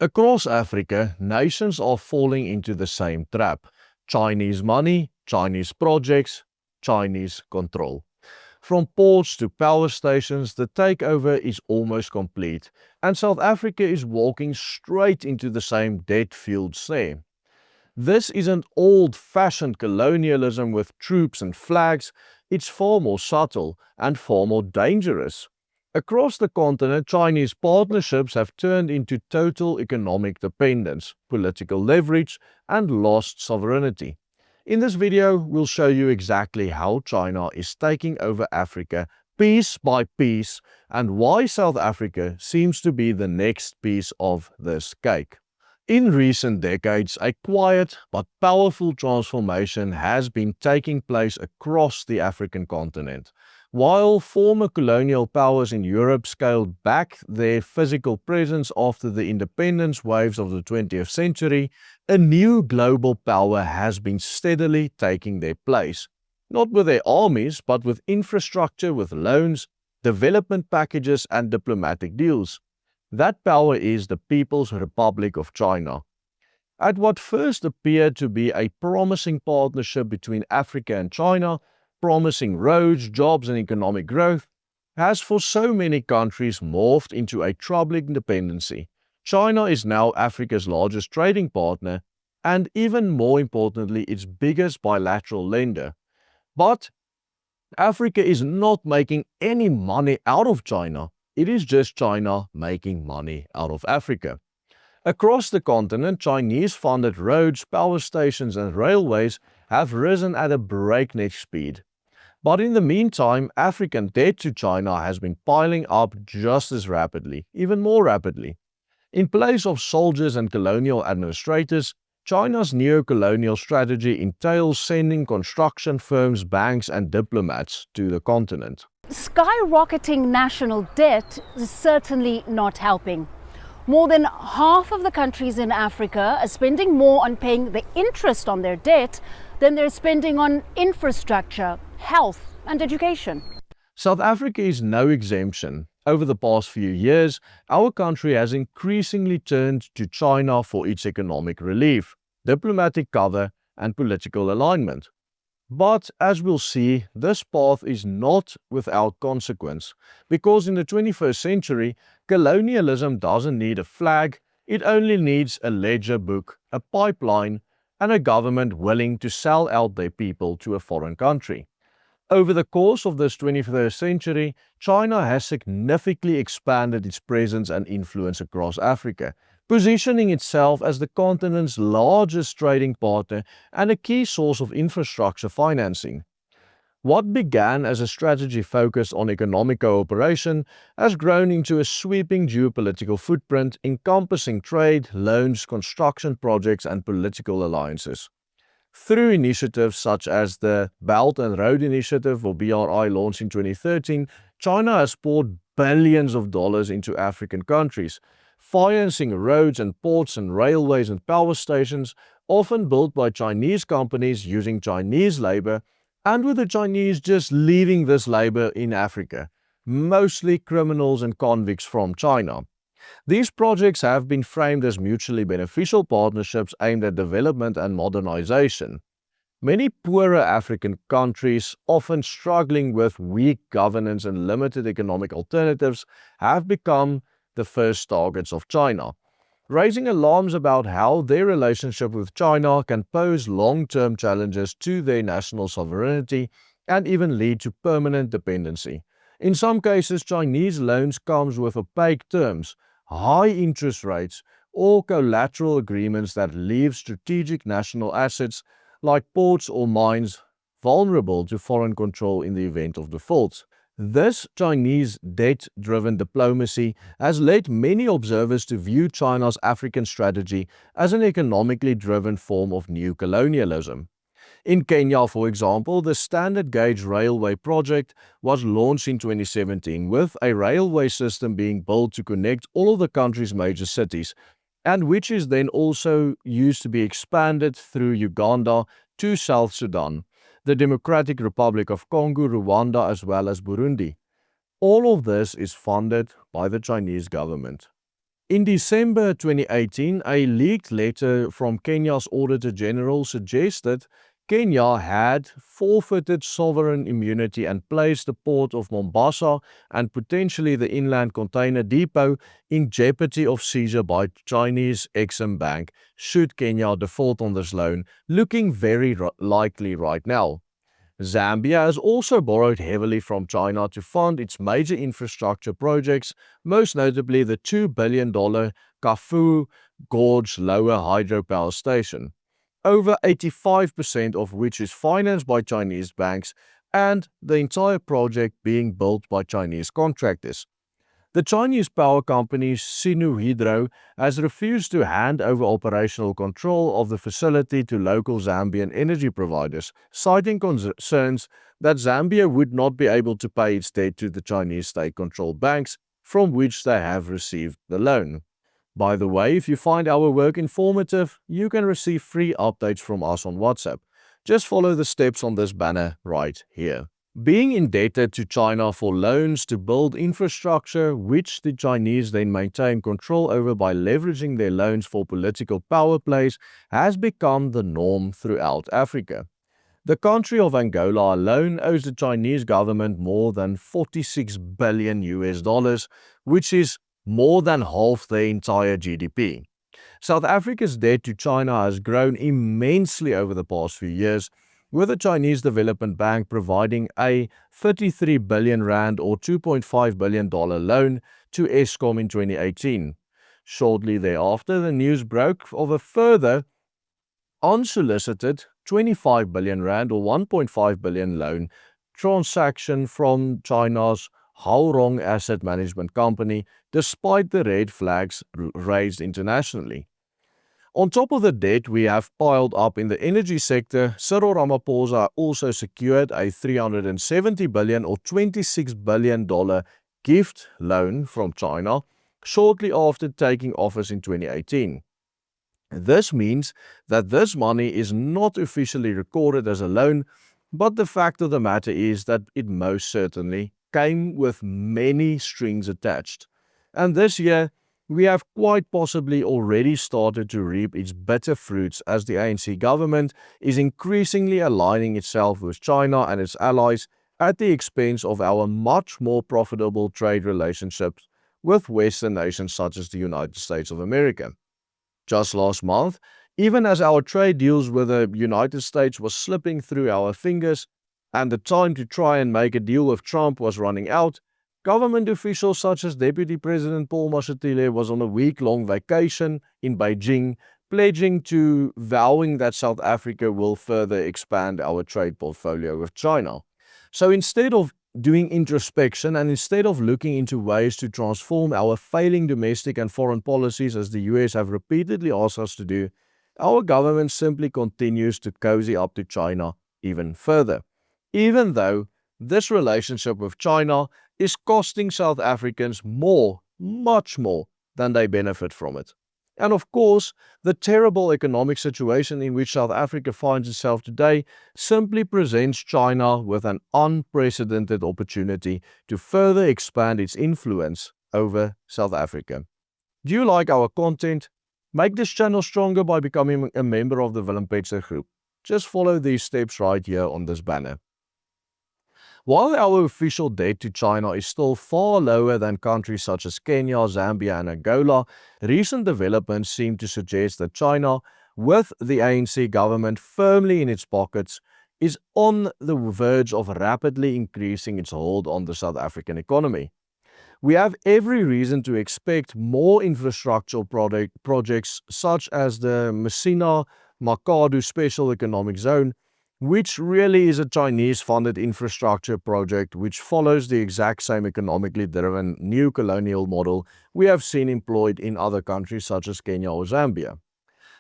Across Africa, nations are falling into the same trap. Chinese money, Chinese projects, Chinese control. From ports to power stations, the takeover is almost complete, and South Africa is walking straight into the same debt-fueled snare. This isn't old-fashioned colonialism with troops and flags, it's far more subtle and far more dangerous. Across the continent, Chinese partnerships have turned into total economic dependence, political leverage, and lost sovereignty. In this video, we'll show you exactly how China is taking over Africa piece by piece and why South Africa seems to be the next piece of this cake. In recent decades, a quiet but powerful transformation has been taking place across the African continent. While former colonial powers in Europe scaled back their physical presence after the independence waves of the 20th century, a new global power has been steadily taking their place. Not with their armies, but with infrastructure, with loans, development packages, and diplomatic deals. That power is the People's Republic of China. At what first appeared to be a promising partnership between Africa and China, promising roads, jobs, and economic growth, has for so many countries morphed into a troubling dependency. China is now Africa's largest trading partner and, even more importantly, its biggest bilateral lender. But Africa is not making any money out of China. It is just China making money out of Africa. Across the continent, Chinese-funded roads, power stations, and railways have risen at a breakneck speed. But in the meantime, African debt to China has been piling up just as rapidly, even more rapidly. In place of soldiers and colonial administrators, China's neo-colonial strategy entails sending construction firms, banks, and diplomats to the continent. Skyrocketing national debt is certainly not helping. More than half of the countries in Africa are spending more on paying the interest on their debt than they're spending on infrastructure, health, and education. South Africa is no exemption. Over the past few years, our country has increasingly turned to China for its economic relief, diplomatic cover, and political alignment. But, as we'll see, this path is not without consequence, because in the 21st century, colonialism doesn't need a flag, it only needs a ledger book, a pipeline, and a government willing to sell out their people to a foreign country. Over the course of this 21st century, China has significantly expanded its presence and influence across Africa, positioning itself as the continent's largest trading partner and a key source of infrastructure financing. What began as a strategy focused on economic cooperation has grown into a sweeping geopolitical footprint encompassing trade, loans, construction projects, and political alliances. Through initiatives such as the Belt and Road Initiative, or BRI, launched in 2013, China has poured billions of dollars into African countries, financing roads and ports and railways and power stations, often built by Chinese companies using Chinese labor, and with the Chinese just leaving this labor in Africa, mostly criminals and convicts from China. These projects have been framed as mutually beneficial partnerships aimed at development and modernization. Many poorer African countries, often struggling with weak governance and limited economic alternatives, have become the first targets of China, raising alarms about how their relationship with China can pose long-term challenges to their national sovereignty and even lead to permanent dependency. In some cases, Chinese loans come with opaque terms, high interest rates, or collateral agreements that leave strategic national assets like ports or mines vulnerable to foreign control in the event of default. This Chinese debt-driven diplomacy has led many observers to view China's African strategy as an economically driven form of new colonialism. In Kenya, for example, the Standard Gauge Railway project was launched in 2017, with a railway system being built to connect all of the country's major cities, and which is then also used to be expanded through Uganda to South Sudan, the Democratic Republic of Congo, Rwanda, as well as Burundi. All of this is funded by the Chinese government. In December 2018, a leaked letter from Kenya's Auditor General suggested Kenya had forfeited sovereign immunity and placed the port of Mombasa and potentially the inland container depot in jeopardy of seizure by Chinese Exim Bank should Kenya default on this loan, looking very likely right now. Zambia has also borrowed heavily from China to fund its major infrastructure projects, most notably the $2 billion Kafue Gorge Lower Hydropower Station, over 85% of which is financed by Chinese banks and the entire project being built by Chinese contractors. The Chinese power company Sinu Hydro has refused to hand over operational control of the facility to local Zambian energy providers, citing concerns that Zambia would not be able to pay its debt to the Chinese state-controlled banks from which they have received the loan. By the way, if you find our work informative, you can receive free updates from us on WhatsApp. Just follow the steps on this banner right here. Being indebted to China for loans to build infrastructure, which the Chinese then maintain control over by leveraging their loans for political power plays, has become the norm throughout Africa. The country of Angola alone owes the Chinese government more than 46 billion US dollars, which is more than half their entire GDP. South Africa's debt to China has grown immensely over the past few years, with the Chinese Development Bank providing a 33 billion rand or $2.5 billion loan to Eskom in 2018. Shortly thereafter, the news broke of a further unsolicited 25 billion rand or 1.5 billion loan transaction from China's Haorong Asset Management Company, despite the red flags raised internationally. On top of the debt we have piled up in the energy sector, Cyril Ramaphosa also secured a 370 billion or $26 billion gift loan from China shortly after taking office in 2018. This means that this money is not officially recorded as a loan, but the fact of the matter is that it most certainly came with many strings attached. And this year, we have quite possibly already started to reap its bitter fruits as the ANC government is increasingly aligning itself with China and its allies at the expense of our much more profitable trade relationships with Western nations such as the United States of America. Just last month, even as our trade deals with the United States was slipping through our fingers and the time to try and make a deal with Trump was running out, government officials such as Deputy President Paul Mashatile was on a week-long vacation in Beijing, vowing that South Africa will further expand our trade portfolio with China. So instead of doing introspection and instead of looking into ways to transform our failing domestic and foreign policies as the US have repeatedly asked us to do, our government simply continues to cozy up to China even further, even though this relationship with China is costing South Africans more, much more, than they benefit from it. And of course, the terrible economic situation in which South Africa finds itself today simply presents China with an unprecedented opportunity to further expand its influence over South Africa. Do you like our content? Make this channel stronger by becoming a member of the Willem Petzer group. Just follow these steps right here on this banner. While our official debt to China is still far lower than countries such as Kenya, Zambia and Angola, recent developments seem to suggest that China, with the ANC government firmly in its pockets, is on the verge of rapidly increasing its hold on the South African economy. We have every reason to expect more infrastructural projects such as the Messina Makadu Special Economic Zone, which really is a Chinese-funded infrastructure project which follows the exact same economically driven new colonial model we have seen employed in other countries such as Kenya or Zambia.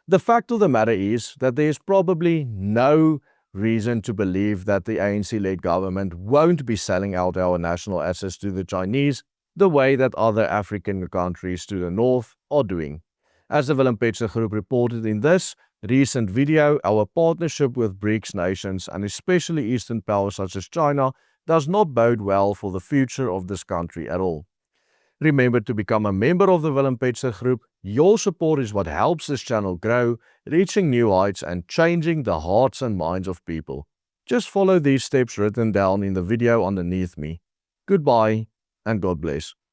The fact of the matter is that there is probably no reason to believe that the ANC-led government won't be selling out our national assets to the Chinese the way that other African countries to the north are doing. As the Willem Petzer Group reported in this recent video, our partnership with BRICS nations and especially Eastern powers such as China does not bode well for the future of this country at all. Remember to become a member of the Willem Petzer group. Your support is what helps this channel grow, reaching new heights and changing the hearts and minds of people. Just follow these steps written down in the video underneath me. Goodbye and God bless.